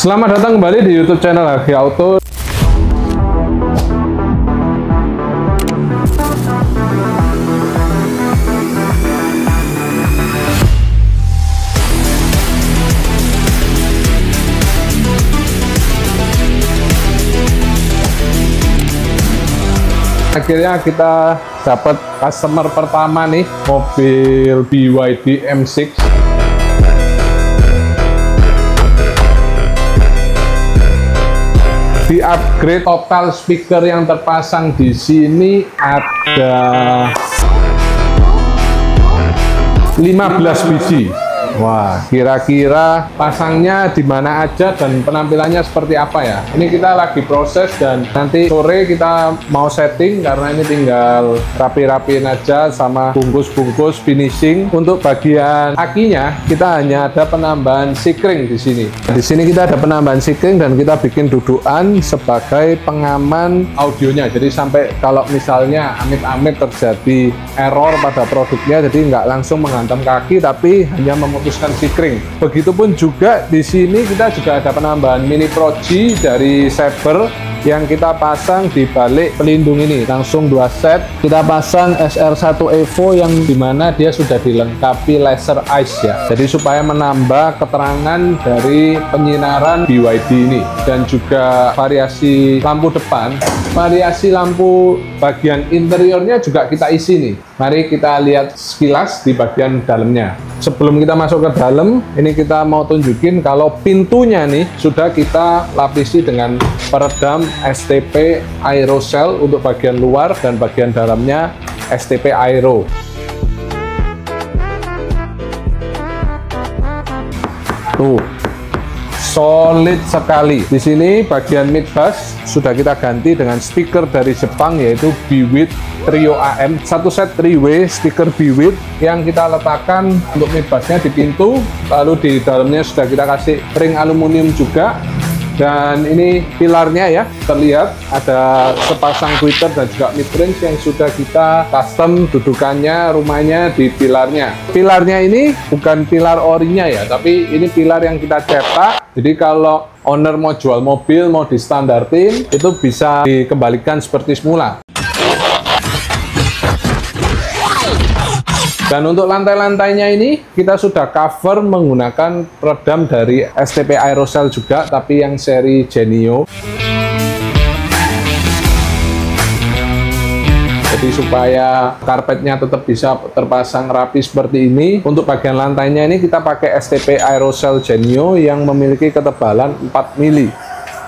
Selamat datang kembali di YouTube channel Hagi Auto. Akhirnya kita dapat customer pertama nih, mobil BYD M6. Di upgrade total speaker yang terpasang di sini ada 15 biji. Wah, kira-kira pasangnya di mana aja dan penampilannya seperti apa ya? Ini kita lagi proses dan nanti sore kita mau setting karena ini tinggal rapi-rapiin aja sama bungkus-bungkus finishing. Untuk bagian akinya kita hanya ada penambahan sikring di sini. Di sini kita ada penambahan sikring dan kita bikin dudukan sebagai pengaman audionya. Jadi sampai kalau misalnya amit-amit terjadi error pada produknya, jadi nggak langsung menghantam kaki tapi hanya memutuskan sikring. Begitupun juga di sini kita juga ada penambahan mini proji dari Saber yang kita pasang di balik pelindung ini, langsung 2 set. Kita pasang SR1 Evo yang dimana dia sudah dilengkapi laser eyes ya, jadi supaya menambah keterangan dari penyinaran BYD ini. Dan juga variasi lampu depan, variasi lampu bagian interiornya juga kita isi nih. Mari kita lihat sekilas di bagian dalamnya. Sebelum kita masuk ke dalam, ini kita mau tunjukin kalau pintunya nih sudah kita lapisi dengan peredam STP Aerocell untuk bagian luar dan bagian dalamnya STP Aero. Tuh, solid sekali. Di sini bagian mid bass sudah kita ganti dengan speaker dari Jepang yaitu Biwit Trio AM, satu set 3-way speaker Biwit yang kita letakkan untuk mid bassnya di pintu. Lalu di dalamnya sudah kita kasih ring aluminium juga. Dan ini pilarnya ya, terlihat ada sepasang tweeter dan juga mid-range yang sudah kita custom dudukannya, rumahnya di pilarnya. Pilarnya ini bukan pilar orinya ya, tapi ini pilar yang kita cetak. Jadi kalau owner mau jual mobil, mau distandartin, itu bisa dikembalikan seperti semula. Dan untuk lantai-lantainya ini kita sudah cover menggunakan peredam dari STP Aerocell juga, tapi yang seri Genio. Jadi supaya karpetnya tetap bisa terpasang rapi seperti ini. Untuk bagian lantainya ini kita pakai STP Aerocell Genio yang memiliki ketebalan 4 mili.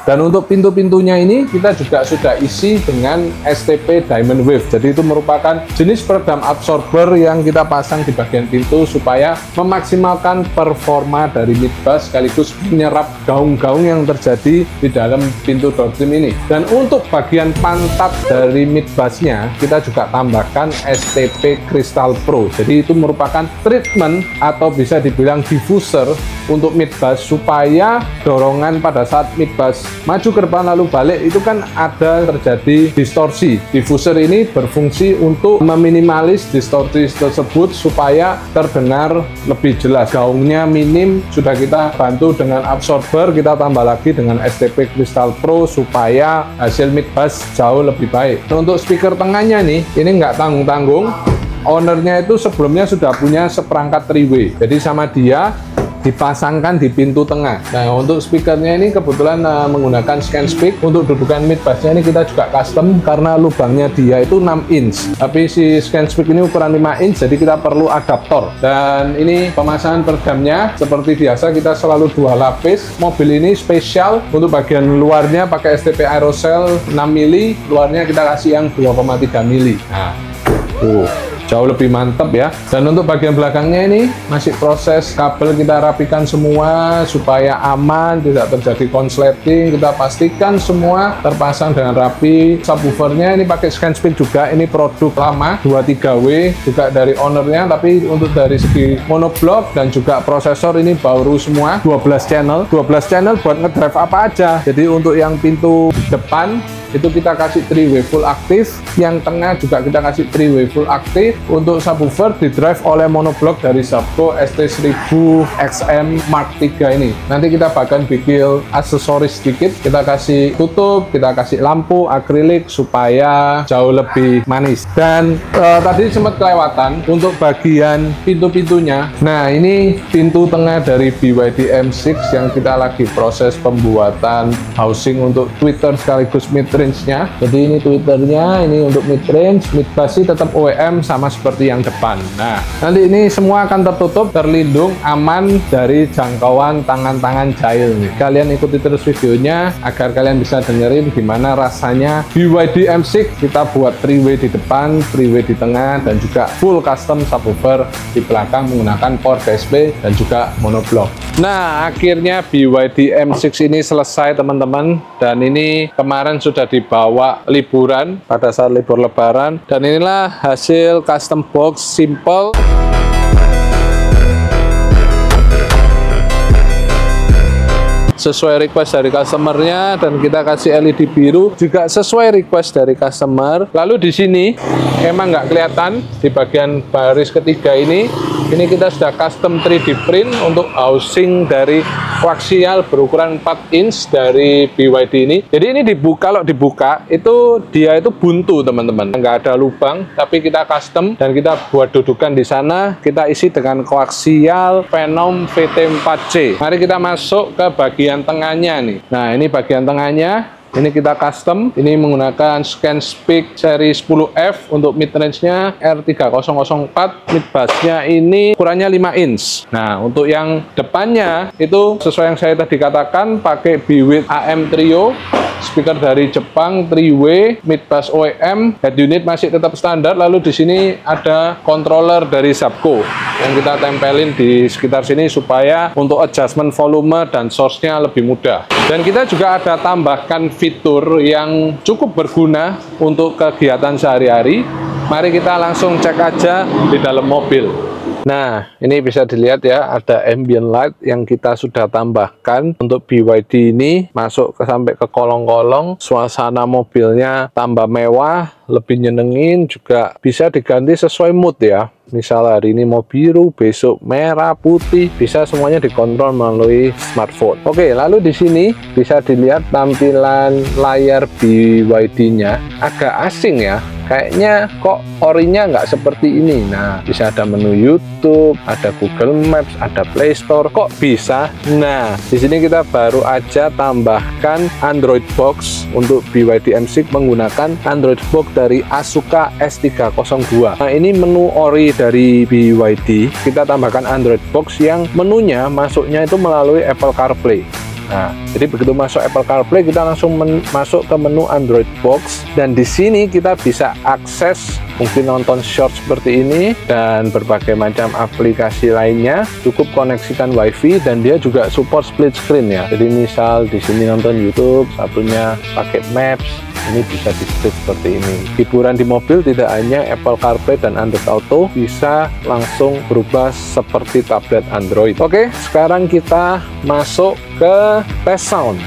Dan untuk pintu-pintunya ini kita juga sudah isi dengan STP Diamond Wave. Jadi itu merupakan jenis peredam absorber yang kita pasang di bagian pintu supaya memaksimalkan performa dari mid bass sekaligus menyerap gaung-gaung yang terjadi di dalam pintu door trim ini. Dan untuk bagian pantat dari mid bassnya kita juga tambahkan STP Crystal Pro. Jadi itu merupakan treatment atau bisa dibilang diffuser untuk mid bass supaya dorongan pada saat mid bass maju ke depan lalu balik itu kan ada terjadi distorsi. Diffuser ini berfungsi untuk meminimalis distorsi tersebut supaya terdengar lebih jelas. Gaungnya minim, sudah kita bantu dengan absorber, kita tambah lagi dengan STP Crystal Pro supaya hasil mid bass jauh lebih baik. Nah, untuk speaker tengahnya nih, ini nggak tanggung-tanggung. Ownernya itu sebelumnya sudah punya seperangkat 3-way, jadi sama dia dipasangkan di pintu tengah. Nah, untuk speakernya ini kebetulan menggunakan ScanSpeak. Untuk dudukan mid bassnya ini kita juga custom karena lubangnya dia itu 6 inch, tapi si ScanSpeak ini ukuran 5 inch, jadi kita perlu adaptor. Dan ini pemasangan peredamnya seperti biasa, kita selalu 2 lapis. Mobil ini spesial untuk bagian luarnya pakai STP Aerocell 6 mili, luarnya kita kasih yang 2,3 mili. Nah, jauh lebih mantap ya. Dan untuk bagian belakangnya ini masih proses kabel, kita rapikan semua supaya aman, tidak terjadi konsleting. Kita pastikan semua terpasang dengan rapi. Subwoofernya ini pakai ScanSpeak juga, ini produk lama 23W juga dari ownernya, tapi untuk dari segi monoblock dan juga prosesor ini baru semua. 12 channel buat ngedrive apa aja. Jadi untuk yang pintu depan itu kita kasih 3-way full aktif, yang tengah juga kita kasih 3-way full aktif, untuk subwoofer didrive oleh monoblock dari Zapco ST1000XM Mark III ini. Nanti kita bahkan bikin aksesoris sedikit, kita kasih tutup, kita kasih lampu akrilik supaya jauh lebih manis. Dan tadi sempat kelewatan untuk bagian pintu-pintunya. Nah, ini pintu tengah dari BYD M6 yang kita lagi proses pembuatan housing untuk tweeter sekaligus mid-range-nya. Jadi ini tweeternya, ini untuk mid-range, mid-bass tetap OEM sama seperti yang depan. Nah, nanti ini semua akan tertutup, terlindung, aman dari jangkauan tangan-tangan jahil nih. Kalian ikuti terus videonya agar kalian bisa dengerin gimana rasanya BYD M6 kita buat 3-way di depan, 3-way di tengah, dan juga full custom subwoofer di belakang menggunakan power DSP dan juga monoblock. Nah, akhirnya BYD M6 ini selesai teman-teman, dan ini kemarin sudah dibawa liburan pada saat libur lebaran, dan inilah hasil custom box simple. Sesuai request dari customernya, dan kita kasih LED biru juga sesuai request dari customer. Lalu di sini emang nggak kelihatan di bagian baris ketiga ini kita sudah custom 3D print untuk housing dari koaksial berukuran 4 inch dari BYD ini. Jadi ini kalau dibuka itu dia itu buntu teman-teman, nggak ada lubang, tapi kita custom dan kita buat dudukan di sana, kita isi dengan koaksial Phenom VT4C. Mari kita masuk ke bagian tengahnya nih. Nah, ini bagian tengahnya. Ini kita custom, ini menggunakan ScanSpeak seri 10F untuk mid-range-nya R3004, mid-bass-nya ini ukurannya 5 inch. Nah, untuk yang depannya itu sesuai yang saya tadi katakan, pakai Bwit AM Trio, speaker dari Jepang 3-way, mid-bass OEM, head unit masih tetap standar. Lalu di sini ada controller dari Zapco yang kita tempelin di sekitar sini supaya untuk adjustment volume dan source-nya lebih mudah. Dan kita juga ada tambahkan fitur yang cukup berguna untuk kegiatan sehari-hari. Mari kita langsung cek aja di dalam mobil. Nah, ini bisa dilihat ya, ada ambient light yang kita sudah tambahkan untuk BYD ini, masuk sampai ke kolong-kolong. Suasana mobilnya tambah mewah, lebih nyenengin, juga bisa diganti sesuai mood ya. Misal hari ini mau biru, besok merah, putih, bisa semuanya dikontrol melalui smartphone. Oke, lalu di sini bisa dilihat tampilan layar BYD-nya agak asing ya. Kayaknya kok orinya nggak seperti ini. Nah, bisa ada menu YouTube, ada Google Maps, ada Play Store. Kok bisa? Nah, di sini kita baru aja tambahkan Android Box untuk BYD M6 menggunakan Android Box dari Asuka S302. Nah, ini menu ori dari BYD. Kita tambahkan Android Box yang menunya masuknya itu melalui Apple CarPlay. Nah, jadi begitu masuk Apple CarPlay, kita langsung masuk ke menu Android Box, dan di sini kita bisa akses mungkin nonton short seperti ini dan berbagai macam aplikasi lainnya. Cukup koneksikan WiFi, dan dia juga support split screen ya. Jadi misal di sini nonton YouTube, satunya pakai Maps, ini bisa di split seperti ini. Hiburan di mobil tidak hanya Apple CarPlay dan Android Auto, bisa langsung berubah seperti tablet Android. Oke, sekarang kita masuk ke test sound.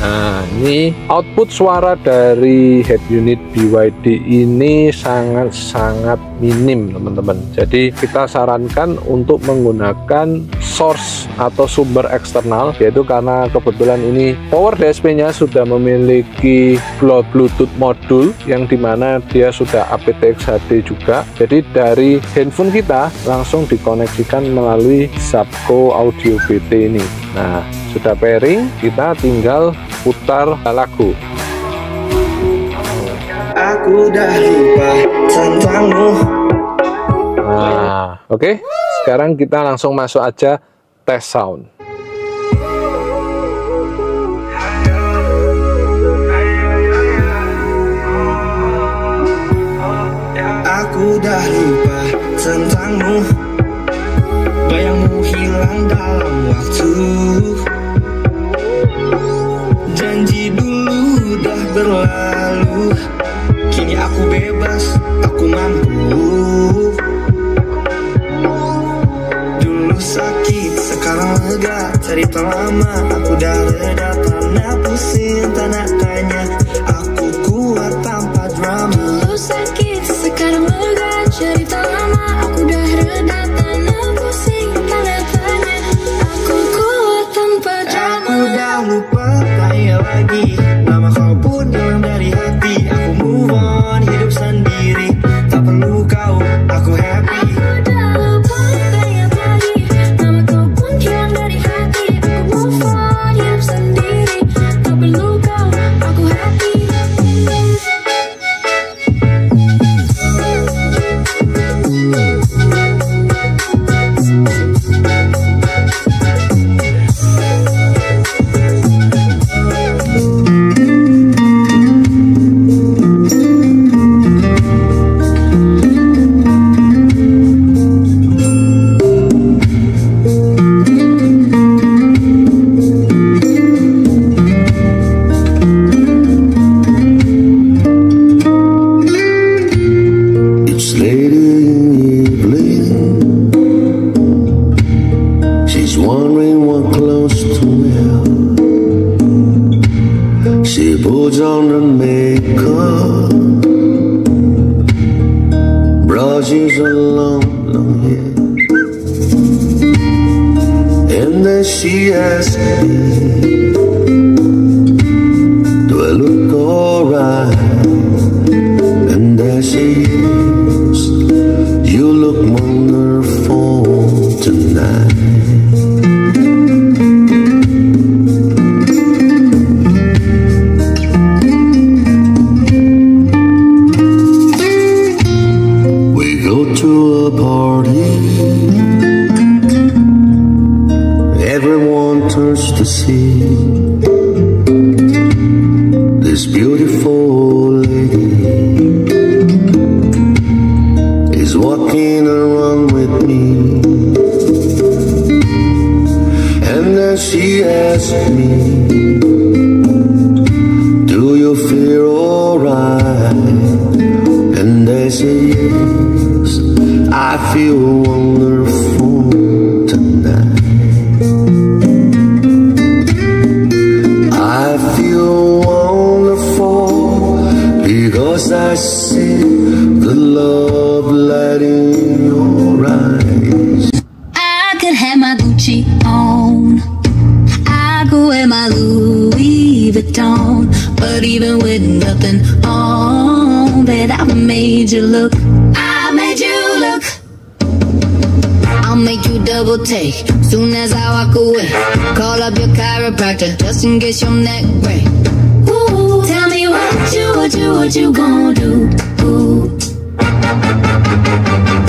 Nah, ini output suara dari head unit BYD ini sangat-sangat minim teman-teman. Jadi kita sarankan untuk menggunakan source atau sumber eksternal, yaitu karena kebetulan ini power DSP-nya sudah memiliki Bluetooth modul yang dimana dia sudah aptX HD juga. Jadi dari handphone kita langsung dikoneksikan melalui Zapco Audio BT ini. Nah, sudah pairing, kita tinggal putar lagu. Aku udah lupa tentangmu. Nah, oke. Sekarang kita langsung masuk aja tes sound. Aku udah lupa tentangmu, bayangmu hilang dalam waktu. Janji dulu udah berlalu, kini aku bebas, aku mampu. Dulu sakit, sekarang lega, cerita lama aku udah reda. Tanah pusing, tanah tanya, aku kuat tanpa drama. Dulu sakit, sekarang lega, cerita lama dia lagi. Lama kau pun hilang dari hati. Aku move on, hidup sendiri. Tak perlu kau, aku happy. On the makeup, brushes a long, long hair, and then she asked me, do I look alright? And I said yes, you look wonderful tonight. To see this beautiful lady is walking around with me, and then she asked me, do you feel alright? And I said yes, I feel wonderful tonight. I see the love light in your eyes. I could have my Gucci on, I could wear my Louis Vuitton, but even with nothing on, bet I made you look. I made you look. I'll make you double take soon as I walk away. Call up your chiropractor just in case your neck break. Ooh, tell me what you gonna do? Ooh.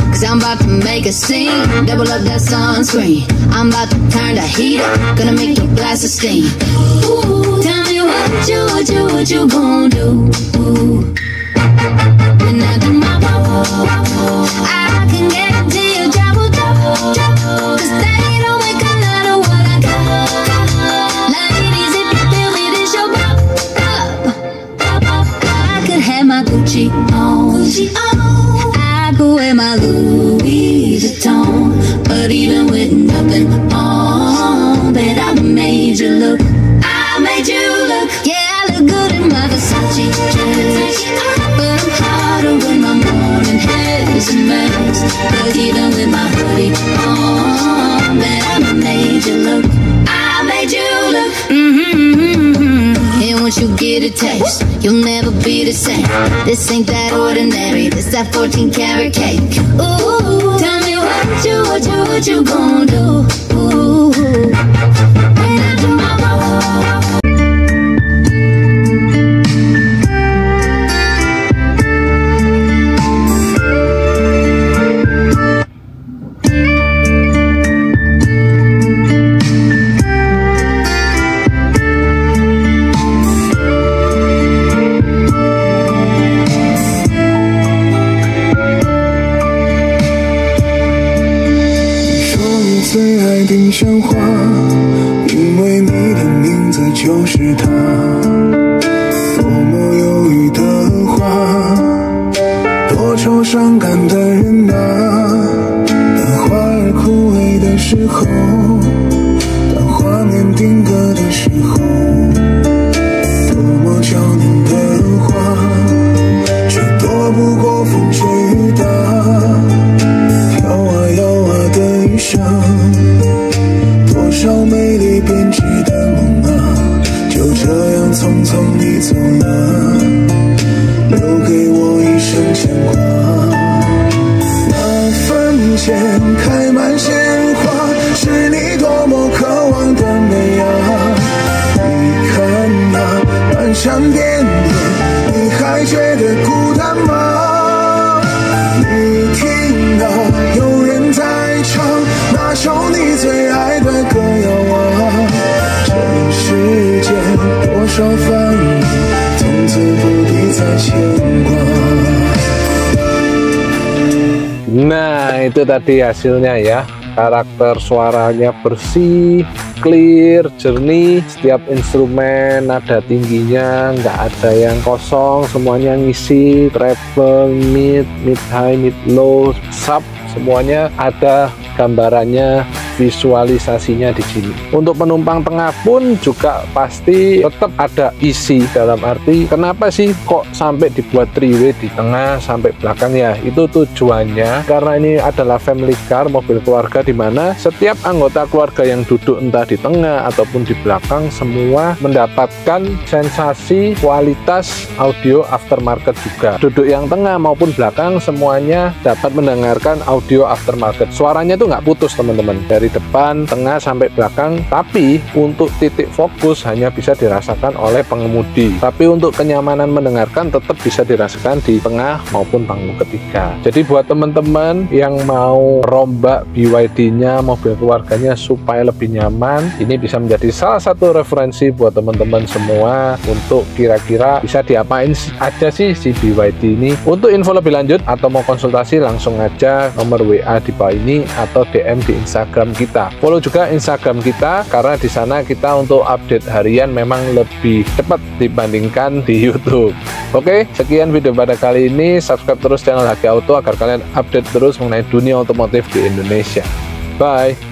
Cause I'm about to make a scene, double up that sunscreen. I'm about to turn the heat up, gonna make your glasses steam. Ooh, tell me what you gonna do? Ooh. When I do my I can guarantee you drop. Cause they don't make a lot of what I got. Ladies, if you feel me, this your I could have my Gucci on, I could wear my Louis Vuitton, but even with nothing on, bet I made you look. I made you look. Yeah, I look good in my Versace dress, but I'm hotter when my morning hair is a mess. But even with my hoodie on, bet I made you look. I made you look. And once you get a taste, you'll never be the same. This ain't that ordinary, this that 14 karat cake. Ooh, tell me what you gonna do? Ooh, when I do my丁香花，因为你的名字就是它。多么忧郁的花，多愁伤感的人啊。当花儿枯萎的时候，当画面定格的时候，多么娇嫩的花，却躲不过风吹雨打。摇啊摇啊的一生。多少美丽编织的梦啊，就这匆匆你走了，留给我一生牵挂。那坟前开满鲜花，是你多么渴望的美啊！你看那漫山遍野，你还觉得孤单吗？你听到有人在唱那首你最爱的歌谣啊！这世间多少烦恼，从此不必再牵挂。 Nah, itu tadi hasilnya ya. Karakter suaranya bersih, clear, jernih. Setiap instrumen nada tingginya, nggak ada yang kosong, semuanya ngisi. Treble, mid, mid high, mid low, sub, semuanya ada gambarannya, visualisasinya di sini. Untuk penumpang tengah pun juga pasti tetap ada isi, dalam arti kenapa sih kok sampai dibuat 3-way di tengah sampai belakang ya? Itu tujuannya karena ini adalah family car, mobil keluarga, di mana setiap anggota keluarga yang duduk entah di tengah ataupun di belakang semua mendapatkan sensasi kualitas audio aftermarket juga. Duduk yang tengah maupun belakang semuanya dapat mendengarkan audio aftermarket. Suaranya tuh nggak putus teman-teman, dari depan, tengah sampai belakang, tapi untuk titik fokus hanya bisa dirasakan oleh pengemudi. Tapi untuk kenyamanan mendengarkan tetap bisa dirasakan di tengah maupun panggung ketiga. Jadi buat teman-teman yang mau rombak BYD-nya, mobil keluarganya supaya lebih nyaman, ini bisa menjadi salah satu referensi buat teman-teman semua untuk kira-kira bisa diapain aja sih si BYD ini. Untuk info lebih lanjut atau mau konsultasi langsung aja nomor WA di bawah ini atau DM di Instagram kita. Follow juga Instagram kita karena di sana kita untuk update harian memang lebih cepat dibandingkan di YouTube. Oke, sekian video pada kali ini. Subscribe terus channel HG Auto agar kalian update terus mengenai dunia otomotif di Indonesia. Bye.